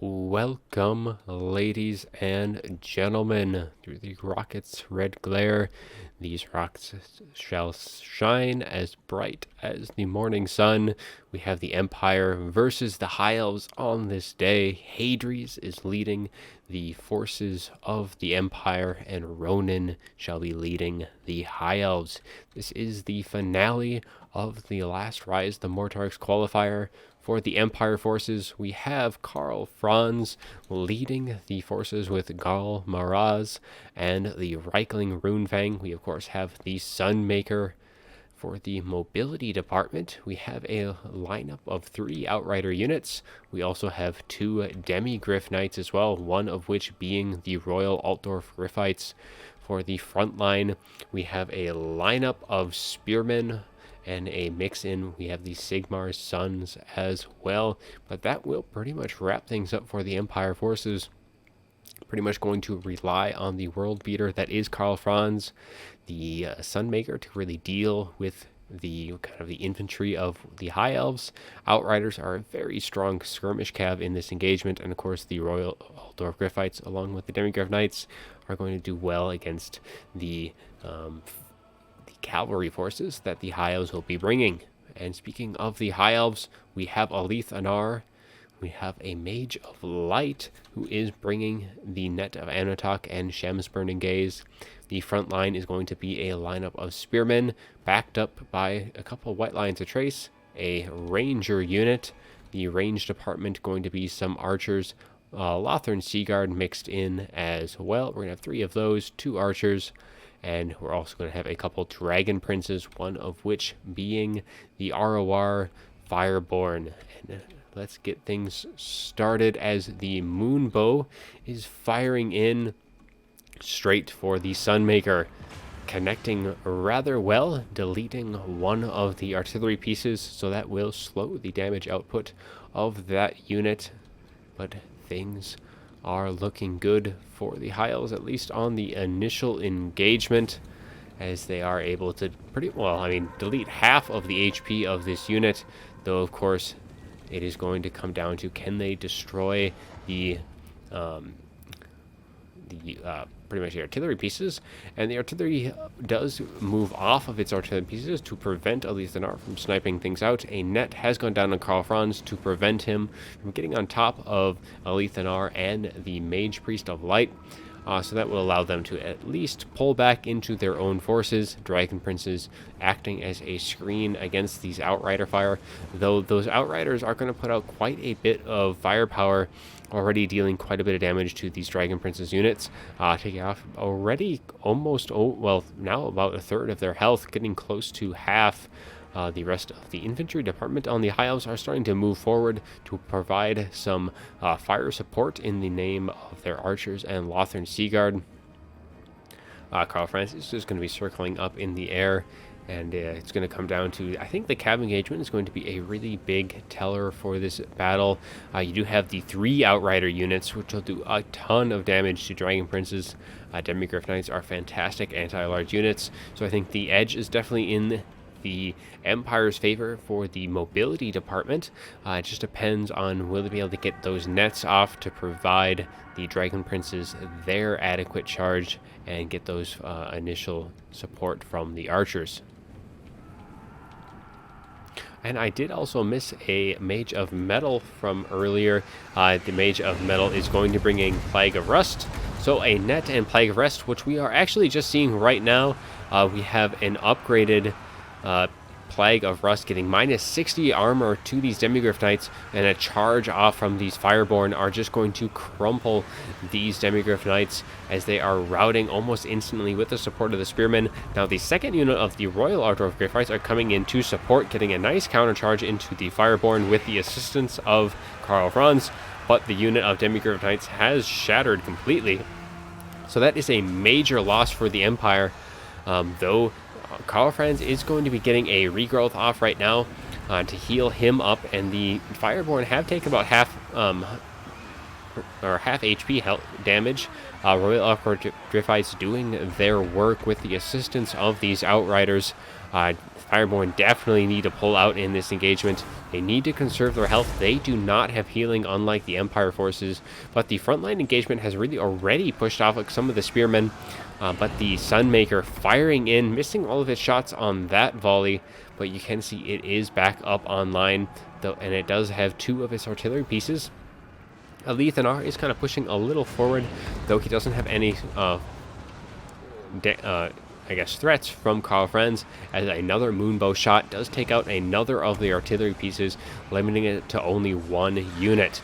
Welcome, ladies and gentlemen, through the rocket's red glare. These rocks shall shine as bright as the morning sun. We have the Empire versus the High Elves on this day. Hadres is leading the forces of the Empire, and Ronin shall be leading the High Elves. This is the finale of the Last Rise the Mortarchs qualifier. For the Empire forces, we have Karl Franz leading the forces with Gal Maraz and the Reichling Runefang. We, of course, have the Sunmaker. For the mobility department, we have a lineup of 3 Outrider units. We also have 2 Demi-Griff Knights as well, one of which being the Royal Altdorf Griffites. For the front line, we have a lineup of Spearmen and a mix-in. We have the Sigmar's Sons as well. But that will pretty much wrap things up for the Empire forces. Pretty much going to rely on the world beater that is Karl Franz, the Sunmaker, to really deal with the kind of the infantry of the High Elves. Outriders are a very strong skirmish cav in this engagement, and of course the Royal Altdorf Griffites, along with the Demi-Griff Knights, are going to do well against the cavalry forces that the High Elves will be bringing. And speaking of the High Elves, we have Alith Anar. We have a Mage of Light who is bringing the Net of Anotok and Shem's Burning Gaze. The front line is going to be a lineup of Spearmen backed up by a couple White Lines of Trace, a Ranger unit, the range department going to be some Archers, Lothern Seaguard mixed in as well. We're going to have 3 of those, 2 Archers, and we're also going to have a couple Dragon Princes, one of which being the ROR Fireborn. And let's get things started as the Moonbow is firing in straight for the Sunmaker, connecting rather well, deleting one of the artillery pieces, so that will slow the damage output of that unit. But things are looking good for the High Elves, at least on the initial engagement, as they are able to delete half of the HP of this unit, though of course it is going to come down to, can they destroy the pretty much the artillery pieces. And the artillery does move off of its artillery pieces to prevent Alith Anar from sniping things out. A net has gone down on Karl Franz to prevent him from getting on top of Alith Anar and the Mage Priest of Light. So that will allow them to at least pull back into their own forces. Dragon Princes acting as a screen against these Outrider fire, though those Outriders are going to put out quite a bit of firepower, already dealing quite a bit of damage to these Dragon Princes units, taking off already almost, now about a third of their health, getting close to half. The rest of the infantry department on the High Elves are starting to move forward to provide some fire support in the name of their Archers and Lothern Seaguard. Karl Franz is just going to be circling up in the air, and it's going to come down to, I think the cav engagement is going to be a really big teller for this battle. You do have the 3 Outrider units, which will do a ton of damage to Dragon Princes. Demi-Griff Knights are fantastic anti-large units, so I think the edge is definitely in the Empire's favor for the mobility department. It just depends on will they be able to get those nets off to provide the Dragon Princes their adequate charge and get those initial support from the Archers. And I did also miss a Mage of Metal from earlier. The Mage of Metal is going to bring in Plague of Rust. So a Net and Plague of Rust, which we are actually just seeing right now. We have an upgraded Plague of Rust getting minus 60 armor to these Demi-Griff Knights, and a charge off from these Fireborn are just going to crumple these Demi-Griff Knights as they are routing almost instantly with the support of the Spearmen. Now the second unit of the Royal Altdorf Griffites are coming in to support, getting a nice countercharge into the Fireborn with the assistance of Karl Franz, but the unit of Demi-Griff Knights has shattered completely. So that is a major loss for the Empire, though Karl Franz is going to be getting a regrowth off right now to heal him up, and the Fireborn have taken about half HP health damage. Royal Altdorf Griffites doing their work with the assistance of these Outriders. Fireborn definitely need to pull out in this engagement. They need to conserve their health. They do not have healing, unlike the Empire forces. But the frontline engagement has really already pushed off like some of the spearmen. But the Sunmaker firing in, missing all of its shots on that volley. But you can see it is back up online, though, and it does have 2 of its artillery pieces. Alethanar is kind of pushing a little forward, though he doesn't have any I guess, threats from Karl Franz, as another moonbow shot does take out another of the artillery pieces, limiting it to only 1 unit.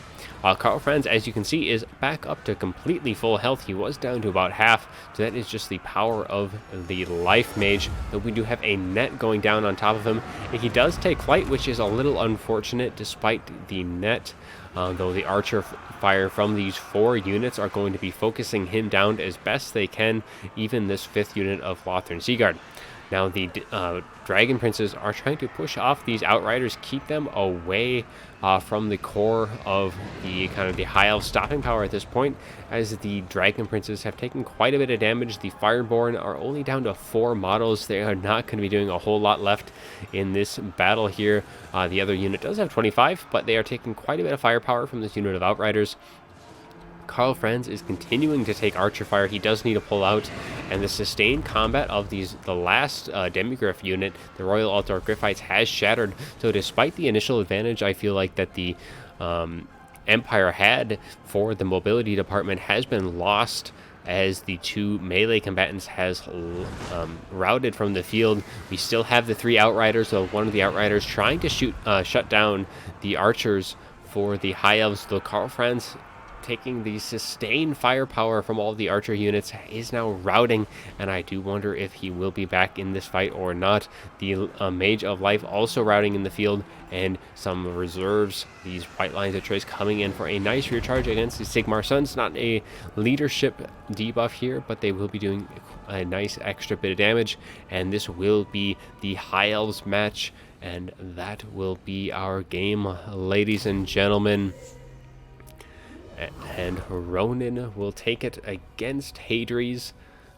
Karl Franz, as you can see, is back up to completely full health. He was down to about half, so that is just the power of the Life Mage, though we do have a net going down on top of him, and he does take flight, which is a little unfortunate despite the net, though the archer fire from these 4 units are going to be focusing him down as best they can, even this 5th unit of Lothran Seaguard. Now the Dragon Princes are trying to push off these Outriders, keep them away from the core of the kind of the High Elf stopping power at this point, as the Dragon Princes have taken quite a bit of damage. The Fireborn are only down to 4 models. They are not going to be doing a whole lot left in this battle here. The other unit does have 25, but they are taking quite a bit of firepower from this unit of Outriders. Karl Franz is continuing to take archer fire. He does need to pull out, and the sustained combat of the last Demigryph unit, the Royal Altar of Griffites, has shattered. So despite the initial advantage I feel like that the Empire had for the mobility department has been lost, as the 2 melee combatants has routed from the field. We still have the 3 Outriders, so one of the Outriders trying to shut down the archers for the High Elves, though Karl Franz, taking the sustained firepower from all the archer units, is now routing, and I do wonder if he will be back in this fight or not. The Mage of Life also routing in the field, and some reserves, these White Lions of Choice, coming in for a nice recharge against the Sigmar Suns. Not a leadership debuff here, but they will be doing a nice extra bit of damage, and this will be the High Elves match, and that will be our game, ladies and gentlemen. And Ronin will take it against Hadres.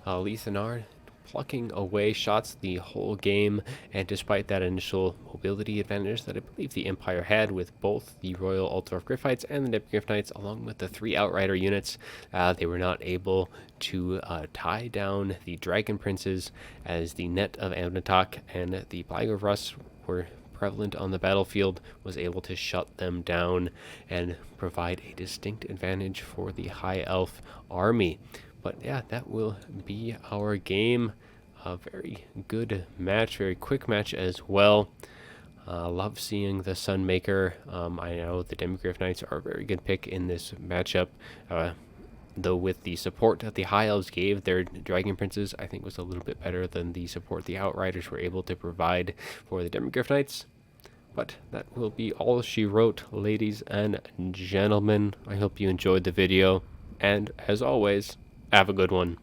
Alethanar plucking away shots the whole game, and despite that initial mobility advantage that I believe the Empire had with both the Royal Altar of Griffites and the Demigryph Knights, along with the 3 Outrider units, they were not able to tie down the Dragon Princes, as the net of Amnatok and the Plague of Rust were prevalent on the battlefield, was able to shut them down and provide a distinct advantage for the High Elf army. But yeah, that will be our game. A very good match, very quick match as well. Love seeing the Sunmaker. I know the Demigryph Knights are a very good pick in this matchup. Though with the support that the High Elves gave their Dragon Princes, I think was a little bit better than the support the Outriders were able to provide for the Demigryph Knights. But that will be all she wrote, ladies and gentlemen. I hope you enjoyed the video, and as always, have a good one.